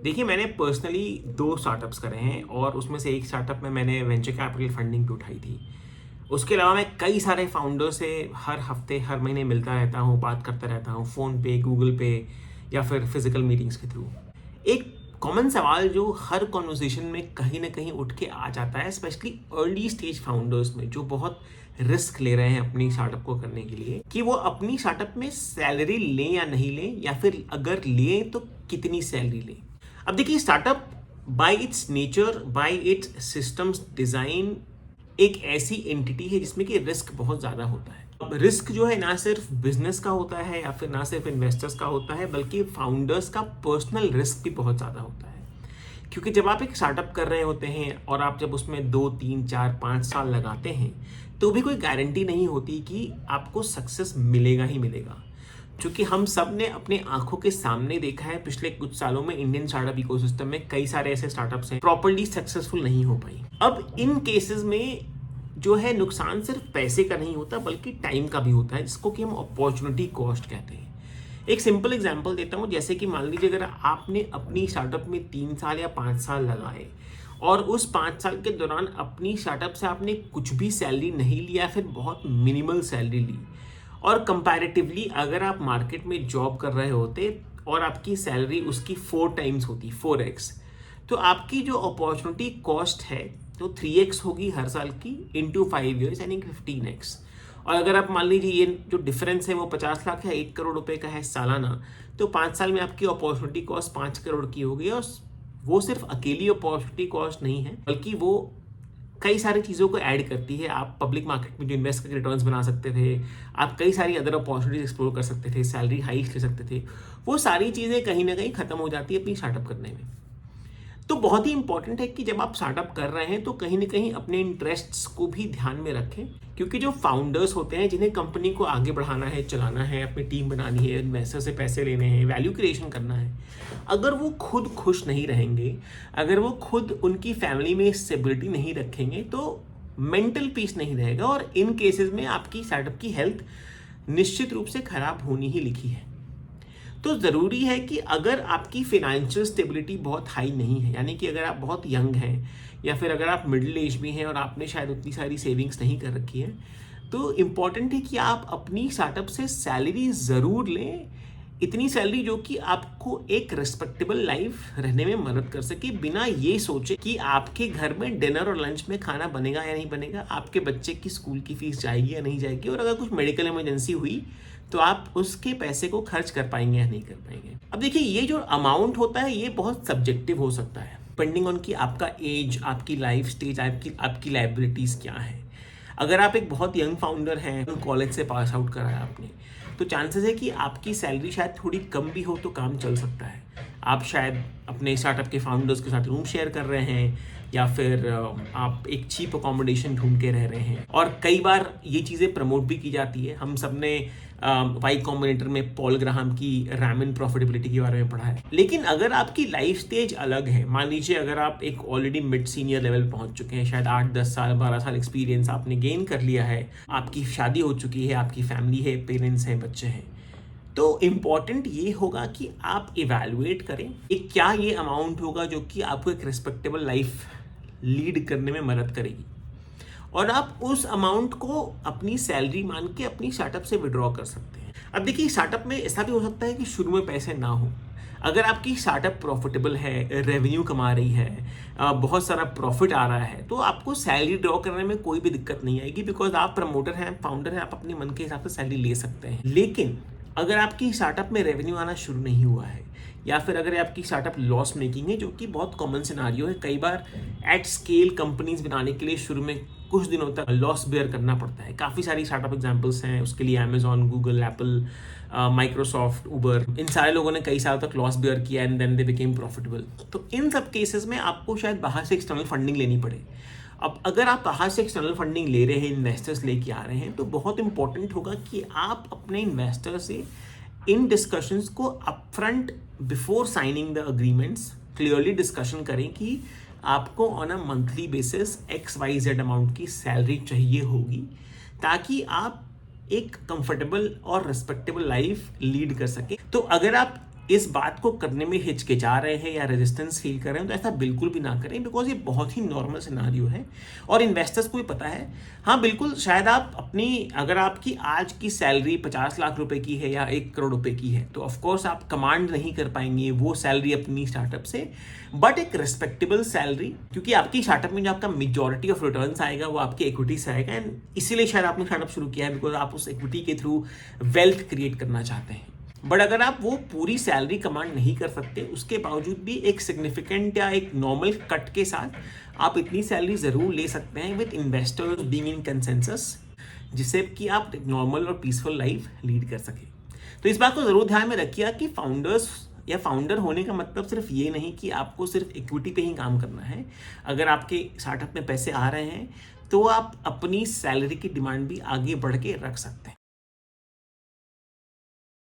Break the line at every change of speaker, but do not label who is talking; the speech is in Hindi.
देखिए, मैंने पर्सनली 2 स्टार्टअप्स करे हैं और उसमें से एक स्टार्टअप में मैंने वेंचर कैपिटल फंडिंग भी उठाई थी। उसके अलावा मैं कई सारे फाउंडर से हर हफ्ते, हर महीने मिलता रहता हूँ, बात करता रहता हूँ, फ़ोन पे, गूगल पे या फिर फिज़िकल मीटिंग्स के थ्रू। एक कॉमन सवाल जो हर कॉन्वर्सेशन में कहीं न कहीं उठ के आ जाता है, स्पेशली अर्ली स्टेज फाउंडर्स में जो बहुत रिस्क ले रहे हैं अपनी स्टार्टअप को करने के लिए, कि वो अपनी स्टार्टअप में सैलरी लें या नहीं लें, या फिर अगर लें तो कितनी सैलरी लें। अब देखिए, startup bye it's nature, bye it's systems design एक ऐसी एंटिटी है जिसमें कि रिस्क बहुत ज़्यादा होता है। अब रिस्क जो है ना सिर्फ बिजनेस का होता है या फिर ना सिर्फ इन्वेस्टर्स का होता है, बल्कि फाउंडर्स का पर्सनल रिस्क भी बहुत ज़्यादा होता है। क्योंकि जब आप एक स्टार्टअप कर रहे होते हैं और आप जब उसमें 2 3 4 5 साल लगाते हैं, तो भी कोई गारंटी नहीं होती कि आपको सक्सेस मिलेगा ही मिलेगा। क्योंकि हम सब ने अपने आंखों के सामने देखा है, पिछले कुछ सालों में इंडियन स्टार्टअप इकोसिस्टम में कई सारे ऐसे स्टार्टअप्स हैं प्रॉपर्ली सक्सेसफुल नहीं हो पाई। अब इन केसेस में जो है नुकसान सिर्फ पैसे का नहीं होता, बल्कि टाइम का भी होता है, जिसको कि हम अपॉर्चुनिटी कॉस्ट कहते हैं। एक सिंपल एग्जांपल देता हूँ, जैसे कि मान लीजिए अगर आपने अपनी स्टार्टअप में 3 साल या 5 साल लगाए और उस 5 साल के दौरान अपनी स्टार्टअप से आपने कुछ भी सैलरी नहीं लिया, फिर बहुत मिनिमल सैलरी ली, और कंपैरेटिवली अगर आप मार्केट में जॉब कर रहे होते और आपकी सैलरी उसकी 4 टाइम्स होती, 4x, तो आपकी जो अपॉर्चुनिटी कॉस्ट है तो 3x होगी हर साल की इंटू 5 ईयर्स, यानी कि 15x। और अगर आप मान लीजिए ये जो डिफरेंस है वो 50 लाख है, 1 करोड़ रुपए का है सालाना, तो 5 साल में आपकी अपॉर्चुनिटी कॉस्ट 5 करोड़ की होगी। और वो सिर्फ अकेली अपॉर्चुनिटी कॉस्ट नहीं है, बल्कि वो कई सारी चीज़ों को ऐड करती है। आप पब्लिक मार्केट में जो इन्वेस्ट करके रिटर्न्स बना सकते थे, आप कई सारी अदर अपॉर्चुनिटीज एक्सप्लोर कर सकते थे, सैलरी हाइक ले सकते थे, वो सारी चीज़ें कहीं ना कहीं खत्म हो जाती है अपनी स्टार्टअप करने में। तो बहुत ही इंपॉर्टेंट है कि जब आप स्टार्टअप कर रहे हैं तो कहीं ना कहीं अपने इंटरेस्ट्स को भी ध्यान में रखें, क्योंकि जो फाउंडर्स होते हैं जिन्हें कंपनी को आगे बढ़ाना है, चलाना है, अपनी टीम बनानी है, इन्वेस्टर से पैसे लेने हैं, वैल्यू क्रिएशन करना है, अगर वो खुद खुश नहीं रहेंगे, अगर वो खुद उनकी फैमिली में स्टेबिलिटी नहीं रखेंगे, तो मेंटल पीस नहीं रहेगा, और इन केसेस में आपकी स्टार्टअप की हेल्थ निश्चित रूप से खराब होनी ही लिखी है। तो ज़रूरी है कि अगर आपकी फिनेंशियल स्टेबिलिटी बहुत हाई नहीं है, यानी कि अगर आप बहुत यंग हैं या फिर अगर आप मिडिल एज में हैं और आपने शायद उतनी सारी सेविंग्स नहीं कर रखी है, तो इम्पॉर्टेंट है कि आप अपनी स्टार्टअप से सैलरी ज़रूर लें, इतनी सैलरी जो कि आपको एक रिस्पेक्टेबल लाइफ रहने में मदद कर सके, बिना ये सोचे कि आपके घर में डिनर और लंच में खाना बनेगा या नहीं बनेगा, आपके बच्चे की स्कूल की फीस जाएगी या नहीं जाएगी, और अगर कुछ मेडिकल इमरजेंसी हुई तो आप उसके पैसे को खर्च कर पाएंगे या नहीं कर पाएंगे। अब देखिए, ये जो अमाउंट होता है ये बहुत सब्जेक्टिव हो सकता है, डिपेंडिंग ऑन कि आपका एज, आपकी लाइफ स्टेज, आपकी लाइबिलिटीज़ क्या है। अगर आप एक बहुत यंग फाउंडर हैं, कॉलेज से पास आउट कराया आपने, तो चांसेस है कि आपकी सैलरी शायद थोड़ी कम भी हो तो काम चल सकता है। आप शायद अपने स्टार्टअप के फाउंडर्स के साथ रूम शेयर कर रहे हैं, या फिर आप एक चीप अकोमोडेशन ढूंढ के रह रहे हैं, और कई बार ये चीज़ें प्रमोट भी की जाती है। हम सब ने वाई कॉम्बिनेटर में पॉल ग्राहम की रैमन प्रॉफिटेबिलिटी के बारे में पढ़ा है। लेकिन अगर आपकी लाइफ स्टेज अलग है, मान लीजिए अगर आप एक ऑलरेडी मिड सीनियर लेवल पहुंच चुके हैं, शायद 8 10 साल 12 साल एक्सपीरियंस आपने गेन कर लिया है, आपकी शादी हो चुकी है, आपकी फैमिली है, पेरेंट्स हैं, बच्चे हैं, तो इम्पॉर्टेंट ये होगा कि आप इवैल्यूएट करें कि क्या ये अमाउंट होगा जो कि आपको एक रिस्पेक्टेबल लाइफ लीड करने में मदद करेगी, और आप उस अमाउंट को अपनी सैलरी मान के अपनी स्टार्टअप से विड्रॉ कर सकते हैं। अब देखिए, स्टार्टअप में ऐसा भी हो सकता है कि शुरू में पैसे ना हो। अगर आपकी स्टार्टअप प्रॉफिटेबल है, रेवेन्यू कमा रही है, बहुत सारा प्रॉफिट आ रहा है, तो आपको सैलरी ड्रॉ करने में कोई भी दिक्कत नहीं आएगी, बिकॉज आप प्रमोटर हैं, फाउंडर हैं, आप अपने मन के हिसाब से सैलरी ले सकते हैं। लेकिन अगर आपकी स्टार्टअप में रेवेन्यू आना शुरू नहीं हुआ है, या फिर अगर आपकी स्टार्टअप लॉस मेकिंग है, जो कि बहुत कॉमन सिनारियो है, कई बार एट स्केल कंपनीज बनाने के लिए शुरू में कुछ दिनों तक लॉस बेयर करना पड़ता है। काफ़ी सारी स्टार्टअप एग्जांपल्स हैं उसके लिए, Amazon, Google, Apple, Microsoft, Uber, इन सारे लोगों ने कई साल तक लॉस बेयर किया and then they became profitable. तो इन सब केसेस में आपको शायद बाहर से एक्सटर्नल फंडिंग लेनी पड़े। अब अगर आप बाहर से एक्सटर्नल फंडिंग ले रहे हैं, इन्वेस्टर्स लेके आ रहे हैं, तो बहुत इंपॉर्टेंट होगा कि आप अपने इन्वेस्टर से इन डिस्कशंस को upfront, before signing the agreements, clearly discussion करें कि आपको on a monthly basis XYZ amount की सैलरी चाहिए होगी, ताकि आप एक कंफर्टेबल और रिस्पेक्टेबल लाइफ लीड कर सके। तो अगर आप इस बात को करने में हिचकिचा रहे हैं या रेजिस्टेंस फील कर रहे हैं, तो ऐसा बिल्कुल भी ना करें, बिकॉज ये बहुत ही नॉर्मल सिनारियो है और इन्वेस्टर्स को भी पता है। हाँ बिल्कुल, शायद आप अपनी, अगर आपकी आज की सैलरी 50 लाख रुपए की है या 1 करोड़ रुपए की है, तो ऑफकोर्स आप कमांड नहीं कर पाएंगे वो सैलरी अपनी स्टार्टअप से, बट एक रिस्पेक्टेबल सैलरी, क्योंकि आपकी स्टार्टअप में जो आपका मेजॉरिटी ऑफ रिटर्न्स आएगा वो आपकी इक्विटी से आएगा, एंड इसीलिए शायद आपने स्टार्टअप शुरू किया है, बिकॉज आप उस इक्विटी के थ्रू वेल्थ क्रिएट करना चाहते हैं। बट अगर आप वो पूरी सैलरी कमांड नहीं कर सकते, उसके बावजूद भी एक सिग्निफिकेंट या एक नॉर्मल कट के साथ आप इतनी सैलरी ज़रूर ले सकते हैं with investors being in consensus, जिससे कि आप एक नॉर्मल और पीसफुल लाइफ लीड कर सकें। तो इस बात को ज़रूर ध्यान में रखिए कि फाउंडर्स या फाउंडर होने का मतलब सिर्फ ये नहीं कि आपको सिर्फ इक्विटी पे ही काम करना है। अगर आपके स्टार्टअप में पैसे आ रहे हैं तो आप अपनी सैलरी की डिमांड भी आगे बढ़ के रख सकते हैं।